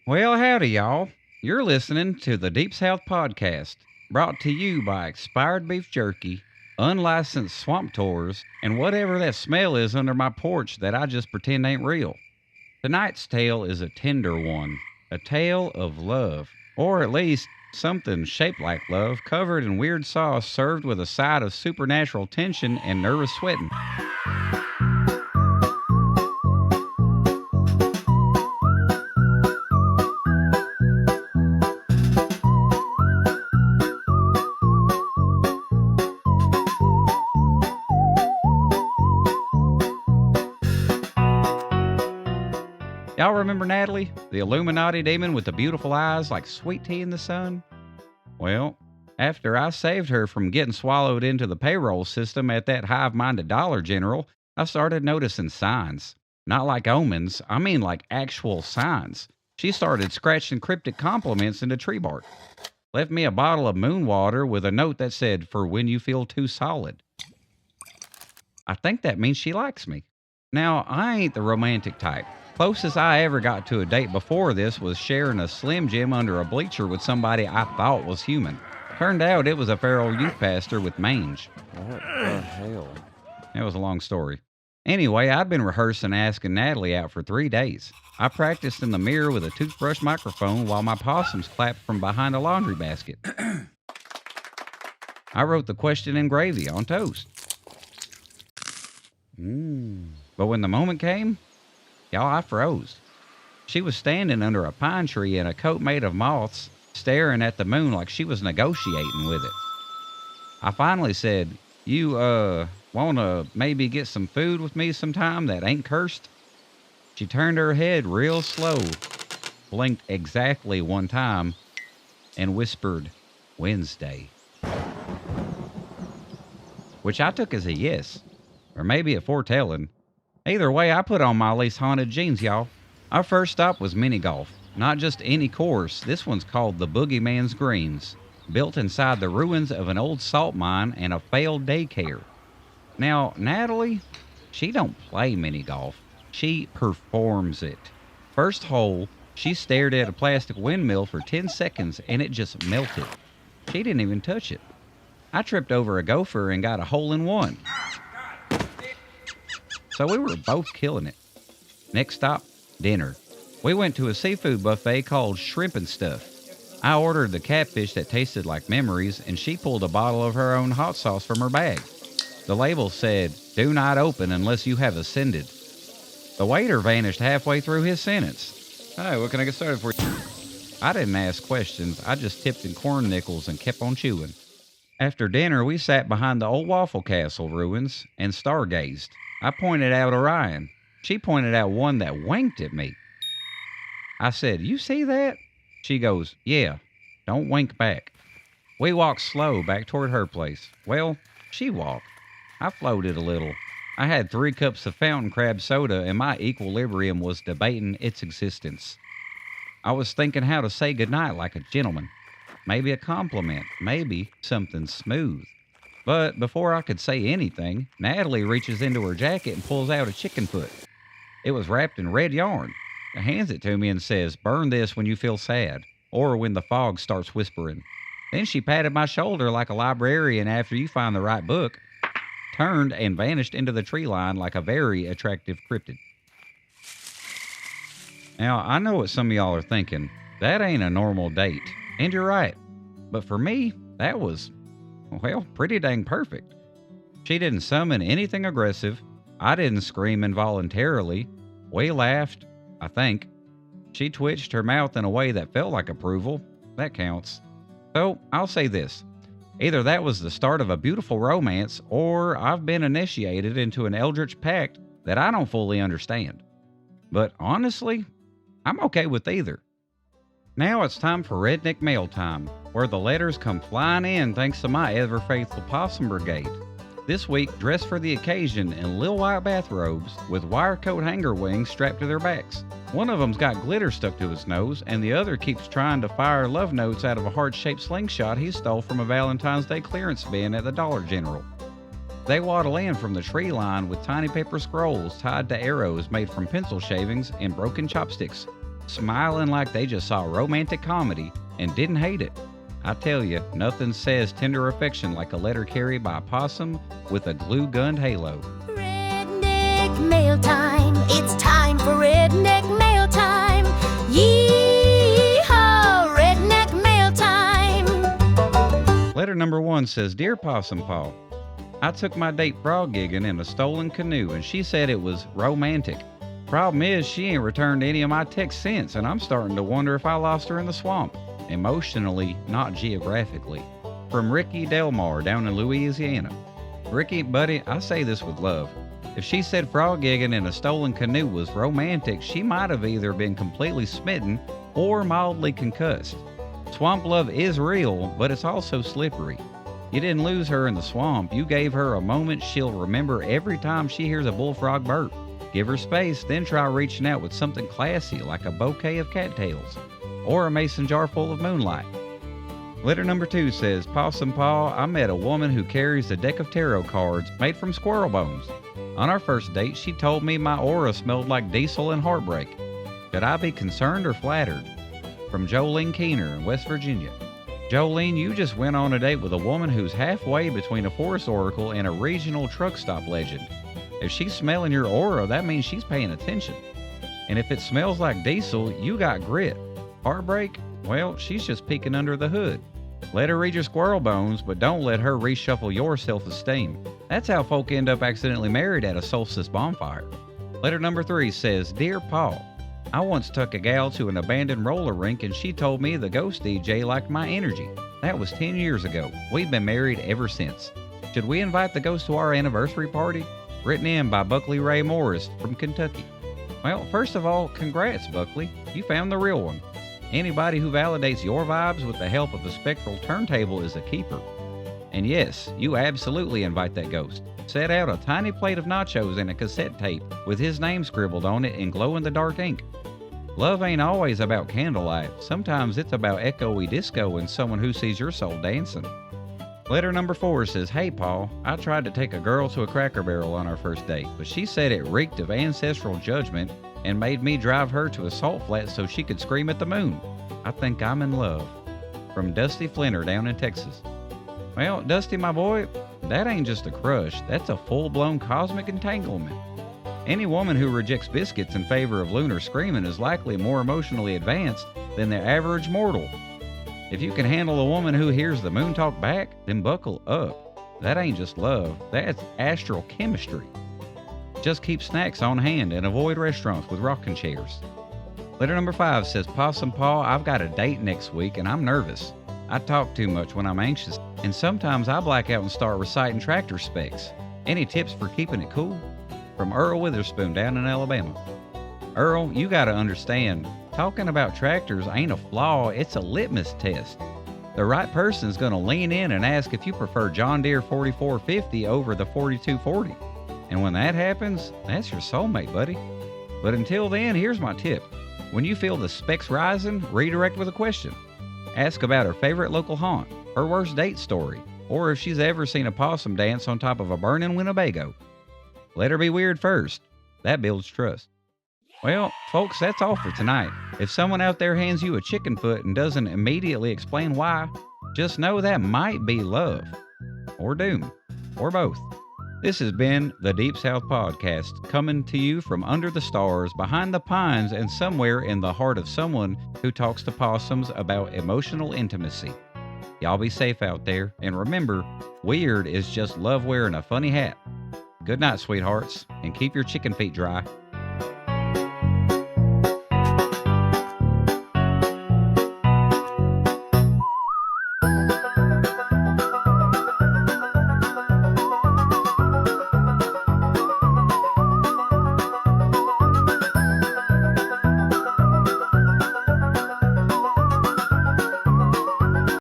Well, howdy, y'all. You're listening to the Deep South Podcast, brought to you by expired beef jerky, unlicensed swamp tours, and whatever that smell is under my porch that I just pretend ain't real. Tonight's tale is a tender one, a tale of love, or at least something shaped like love, covered in weird sauce, served with a side of supernatural tension and nervous sweating. Y'all remember Natalie, the Illuminati demon with the beautiful eyes like sweet tea in the sun? Well, after I saved her from getting swallowed into the payroll system at that hive-minded Dollar General, I started noticing signs. Not like omens, I mean like actual signs. She started scratching cryptic compliments into tree bark. Left me a bottle of moon water with a note that said, "For when you feel too solid." I think that means she likes me. Now, I ain't the romantic type. Closest I ever got to a date before this was sharing a Slim Jim under a bleacher with somebody I thought was human. Turned out it was a feral youth pastor with mange. What the hell? It was a long story. Anyway, I'd been rehearsing asking Natalie out for 3 days. I practiced in the mirror with a toothbrush microphone while my possums clapped from behind a laundry basket. I wrote the question in gravy on toast. But when the moment came, y'all, I froze. She was standing under a pine tree in a coat made of moths, staring at the moon like she was negotiating with it. I finally said, "You, wanna maybe get some food with me sometime that ain't cursed?" She turned her head real slow, blinked exactly one time, and whispered, "Wednesday." Which I took as a yes, or maybe a foretelling. Either way, I put on my least haunted jeans, y'all. Our first stop was mini golf. Not just any course, this one's called the Boogeyman's Greens, built inside the ruins of an old salt mine and a failed daycare. Now, Natalie, she don't play mini golf. She performs it. First hole, she stared at a plastic windmill for 10 seconds and it just melted. She didn't even touch it. I tripped over a gopher and got a hole in one. So we were both killing it. Next stop, dinner. We went to a seafood buffet called Shrimp and Stuff. I ordered the catfish that tasted like memories, and she pulled a bottle of her own hot sauce from her bag. The label said, "Do not open unless you have ascended." The waiter vanished halfway through his sentence. "Hi, what can I get started for you?" I didn't ask questions. I just tipped in corn nickels and kept on chewing. After dinner, we sat behind the old Waffle Castle ruins and stargazed. I pointed out Orion. She pointed out one that winked at me. I said, "You see that?" She goes, "Yeah, don't wink back." We walked slow back toward her place. Well, she walked. I floated a little. I had 3 cups of fountain crab soda and my equilibrium was debating its existence. I was thinking how to say goodnight like a gentleman. Maybe a compliment. Maybe something smooth. But before I could say anything, Natalie reaches into her jacket and pulls out a chicken foot. It was wrapped in red yarn. She hands it to me and says, "Burn this when you feel sad, or when the fog starts whispering." Then she patted my shoulder like a librarian after you find the right book, turned and vanished into the tree line like a very attractive cryptid. Now, I know what some of y'all are thinking. That ain't a normal date. And you're right. But for me, that was, well, pretty dang perfect. She didn't summon anything aggressive. I didn't scream involuntarily. We laughed, I think. She twitched her mouth in a way that felt like approval. That counts. So, I'll say this. Either that was the start of a beautiful romance, or I've been initiated into an eldritch pact that I don't fully understand. But honestly, I'm okay with either. Now it's time for Redneck Mailtime, where the letters come flying in thanks to my ever-faithful Possum Brigade. This week, dressed for the occasion in little white bathrobes with wire coat hanger wings strapped to their backs. One of them's got glitter stuck to his nose, and the other keeps trying to fire love notes out of a heart-shaped slingshot he stole from a Valentine's Day clearance bin at the Dollar General. They waddle in from the tree line with tiny paper scrolls tied to arrows made from pencil shavings and broken chopsticks. smiling like they just saw a romantic comedy and didn't hate it. I tell you, nothing says tender affection like a letter carried by a possum with a glue-gunned halo. Redneck Mailtime. It's time for Redneck Mailtime. Yee-haw, Redneck Mailtime. Letter number 1 says, Dear Possum Paw, I took my date frog gigging in a stolen canoe and she said it was romantic. Problem is, she ain't returned any of my texts since, and I'm starting to wonder if I lost her in the swamp. Emotionally, not geographically. From Ricky Delmar down in Louisiana. Ricky, buddy, I say this with love. If she said frog gigging in a stolen canoe was romantic, she might have either been completely smitten or mildly concussed. Swamp love is real, but it's also slippery. You didn't lose her in the swamp. You gave her a moment she'll remember every time she hears a bullfrog burp. Give her space, then try reaching out with something classy like a bouquet of cattails or a mason jar full of moonlight. Letter number 2 says, Possum Paw, I met a woman who carries a deck of tarot cards made from squirrel bones. On our first date, she told me my aura smelled like diesel and heartbreak. Should I be concerned or flattered? From Jolene Keener in West Virginia. Jolene, you just went on a date with a woman who's halfway between a forest oracle and a regional truck stop legend. If she's smelling your aura, that means she's paying attention. And if it smells like diesel, you got grit. Heartbreak? Well, she's just peeking under the hood. Let her read your squirrel bones, but don't let her reshuffle your self-esteem. That's how folk end up accidentally married at a solstice bonfire. Letter number 3 says, Dear Paul, I once took a gal to an abandoned roller rink and she told me the ghost DJ liked my energy. That was 10 years ago. We've been married ever since. Should we invite the ghost to our anniversary party? Written in by Buckley Ray Morris from Kentucky. Well, first of all, congrats, Buckley. You found the real one. Anybody who validates your vibes with the help of a spectral turntable is a keeper. And yes, you absolutely invite that ghost. Set out a tiny plate of nachos and a cassette tape with his name scribbled on it in glow-in-the-dark ink. Love ain't always about candlelight. Sometimes it's about echoey disco and someone who sees your soul dancing. Letter number 4 says, Hey, Paul, I tried to take a girl to a Cracker Barrel on our first date, but she said it reeked of ancestral judgment and made me drive her to a salt flat so she could scream at the moon. I think I'm in love. From Dusty Flinter down in Texas. Well, Dusty, my boy, that ain't just a crush. That's a full-blown cosmic entanglement. Any woman who rejects biscuits in favor of lunar screaming is likely more emotionally advanced than the average mortal. If you can handle a woman who hears the moon talk back, then buckle up. That ain't just love, that's astral chemistry. Just keep snacks on hand and avoid restaurants with rocking chairs. Letter number 5 says, Possum Paw, I've got a date next week and I'm nervous. I talk too much when I'm anxious, and sometimes I black out and start reciting tractor specs. Any tips for keeping it cool? From Earl Witherspoon down in Alabama. Earl, you gotta understand, talking about tractors ain't a flaw, it's a litmus test. The right person's gonna lean in and ask if you prefer John Deere 4450 over the 4240. And when that happens, that's your soulmate, buddy. But until then, here's my tip. When you feel the specs rising, redirect with a question. Ask about her favorite local haunt, her worst date story, or if she's ever seen a possum dance on top of a burning Winnebago. Let her be weird first. That builds trust. Well, folks, that's all for tonight. If someone out there hands you a chicken foot and doesn't immediately explain why, just know that might be love, or doom, or both. This has been the Deep South Podcast, coming to you from under the stars, behind the pines, and somewhere in the heart of someone who talks to possums about emotional intimacy. Y'all be safe out there, and remember, weird is just love wearing a funny hat. Good night, sweethearts, and keep your chicken feet dry.